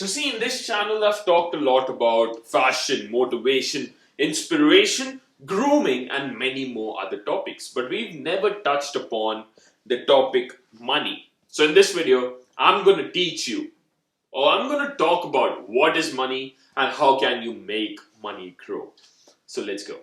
So see, in this channel I've talked a lot about fashion, motivation, inspiration, grooming and many more other topics. But we've never touched upon the topic money. So in this video, I'm going to teach you, or I'm going to talk about what is money and how can you make money grow. So let's go.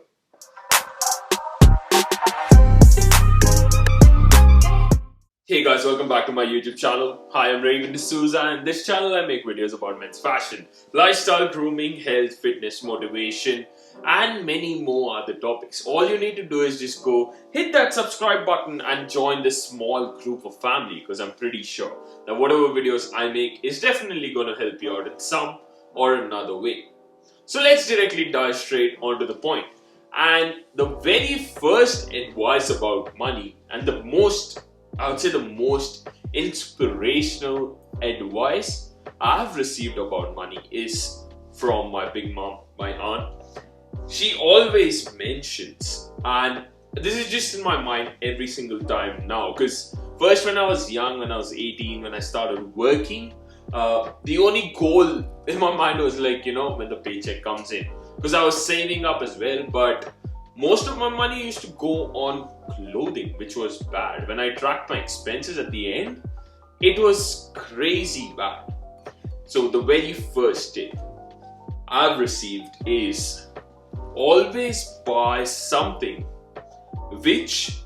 Hey guys, welcome back to my YouTube channel. Hi, I'm Raevon Dsouza, and this channel I make videos about men's fashion, lifestyle, grooming, health, fitness, motivation and many more other topics. All you need to do is just go hit that subscribe button and join this small group of family, because I'm pretty sure that whatever videos I make is definitely going to help you out in some or another way. So let's directly dive straight onto the point. And the very first advice about money, and the most inspirational advice I've received about money is from my big mom, my aunt. She always mentions, and this is just in my mind every single time now, because first when I was young, when I was 18, when I started working, the only goal in my mind was like, when the paycheck comes in, because I was saving up as well, but most of my money used to go on clothing, which was bad. When I tracked my expenses at the end, it was crazy bad. So the very first tip I've received is always buy something which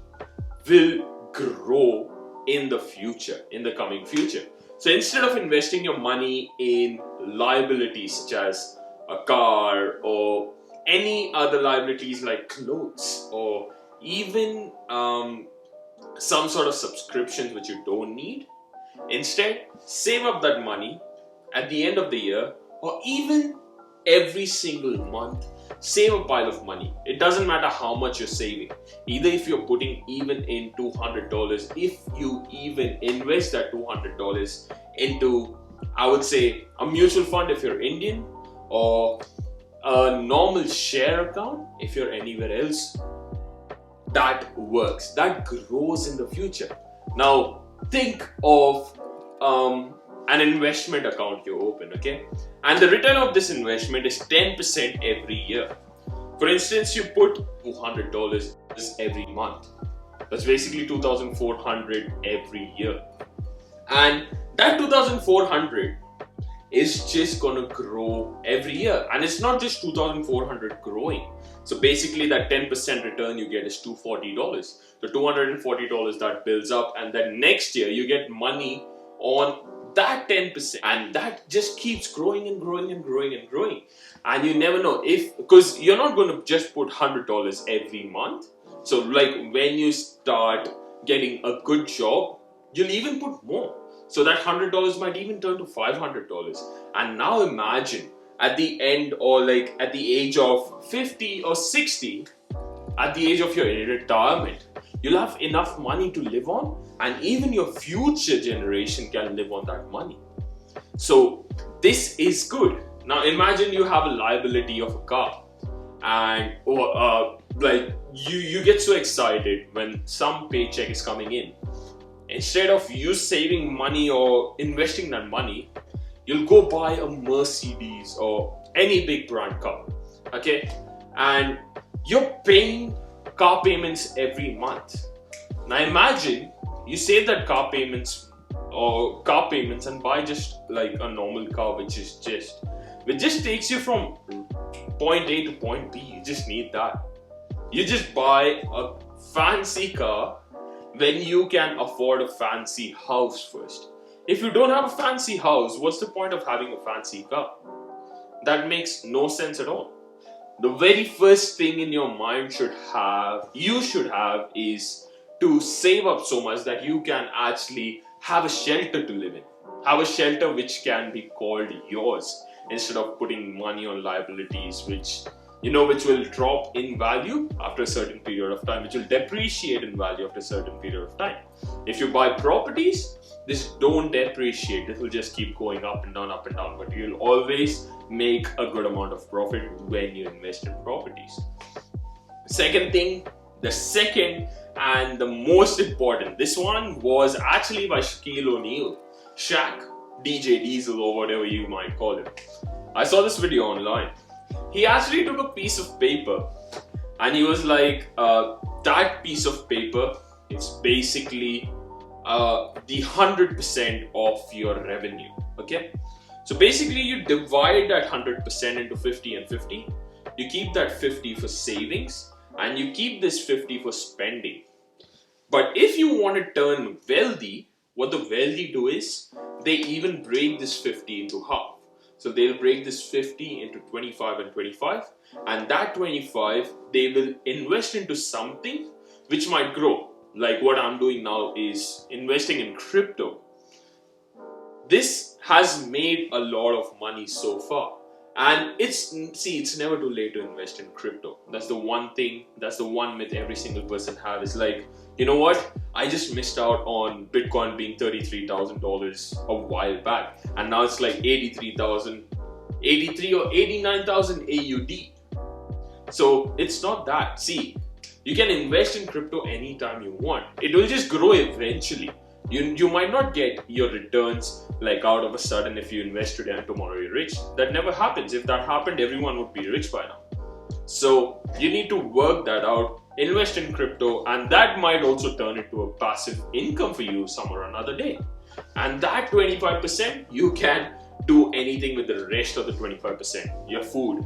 will grow in the future, in the coming future. So instead of investing your money in liabilities such as a car or any other liabilities like clothes or even some sort of subscriptions which you don't need, instead save up that money at the end of the year or even every single month. Save a pile of money. It doesn't matter how much you're saving. Either if you're putting even in $200, if you even invest that $200 into, I would say, a mutual fund if you're Indian, or a normal share account if you're anywhere else, that works, that grows in the future. Now think of an investment account you open, okay, and the return of this investment is 10% every year. For instance, you put $200 every month. That's basically $2,400 every year, and that $2,400 is just gonna grow every year. And it's not just $2,400 growing. So basically that 10% return you get is $240. The $240 that builds up, and then next year you get money on that 10%, and that just keeps growing and growing and growing and growing. And you never know because you're not going to just put $100 every month. So like when you start getting a good job, you'll even put more. So that $100 might even turn to $500. And now imagine at the end, or like at the age of 50 or 60, at the age of your retirement, you'll have enough money to live on, and even your future generation can live on that money. So this is good. Now imagine you have a liability of a car, and like you get so excited when some paycheck is coming in. Instead of you saving money or investing that money, you'll go buy a Mercedes or any big brand car, okay? And you're paying car payments every month. Now imagine you save that car payments and buy just like a normal car which just takes you from point A to point B. You just need that. You just buy a fancy car when you can afford a fancy house first. If you don't have a fancy house, what's the point of having a fancy car? That makes no sense at all. The very first thing in your mind you should have is to save up so much that you can actually have a shelter to live in. Have a shelter which can be called yours, instead of putting money on liabilities which will drop in value after a certain period of time, which will depreciate in value after a certain period of time. If you buy properties, this don't depreciate. This will just keep going up and down, but you'll always make a good amount of profit when you invest in properties. Second thing, the second and the most important, this one was actually by Shaquille O'Neal, Shaq. DJ Diesel or whatever you might call him. I saw this video online. He actually took a piece of paper and he was like, that piece of paper, it's basically the 100% of your revenue, okay? So basically you divide that 100% into 50 and 50. You keep that 50 for savings and you keep this 50 for spending. But if you want to turn wealthy, what the wealthy do is they even break this 50 into half. So they'll break this 50 into 25 and 25, and that 25 they will invest into something which might grow. Like what I'm doing now is investing in crypto. This has made a lot of money so far. And it's never too late to invest in crypto. That's the one thing, that's the one myth every single person has. Is like, you know what? I just missed out on Bitcoin being $33,000 a while back. And now it's like 83 or 89,000 AUD. So it's not that. See, you can invest in crypto anytime you want. It will just grow eventually. You might not get your returns like out of a sudden if you invest today and tomorrow you're rich. That never happens. If that happened, everyone would be rich by now. So you need to work that out, invest in crypto, and that might also turn into a passive income for you some or another day. And that 25%, you can do anything with the rest of the 25%. Your food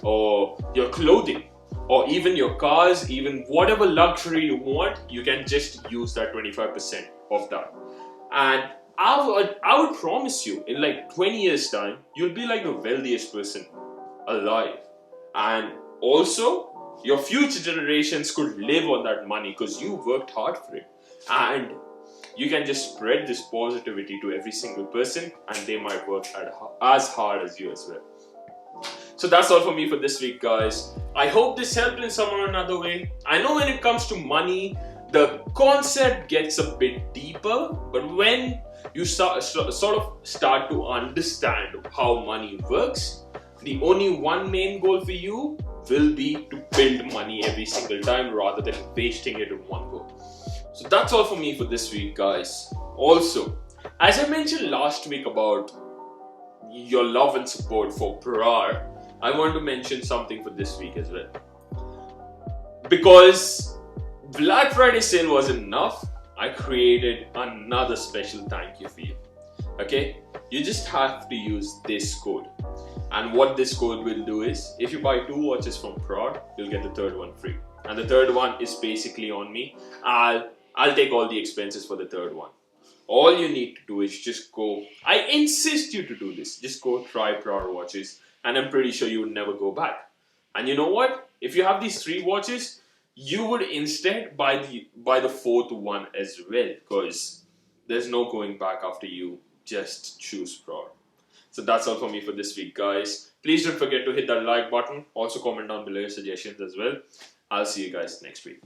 or your clothing or even your cars, even whatever luxury you want, you can just use that 25% of that. And I would promise you, in like 20 years time, you'll be like the wealthiest person alive. And also, your future generations could live on that money because you worked hard for it. And you can just spread this positivity to every single person and they might work as hard as you as well. So that's all for me for this week, guys. I hope this helped in some or another way. I know when it comes to money, the concept gets a bit deeper, but when you sort of start to understand how money works, the only one main goal for you will be to build money every single time rather than wasting it in one go. So that's all for me for this week, guys. Also, as I mentioned last week about your love and support for PRAR, I want to mention something for this week as well. Because Black Friday sale wasn't enough, I created another special thank you for you. Okay? You just have to use this code. And what this code will do is, if you buy 2 watches from PRAR, you'll get the third one free. And the third one is basically on me. I'll take all the expenses for the third one. All you need to do is just go, I insist you to do this, just go try PRAR watches and I'm pretty sure you will never go back. And you know what? If you have these 3 watches, you would instead buy the 4th one as well, because there's no going back after you just choose PRAR. So that's all for me for this week, guys. Please don't forget to hit that like button. Also comment down below your suggestions as well. I'll see you guys next week.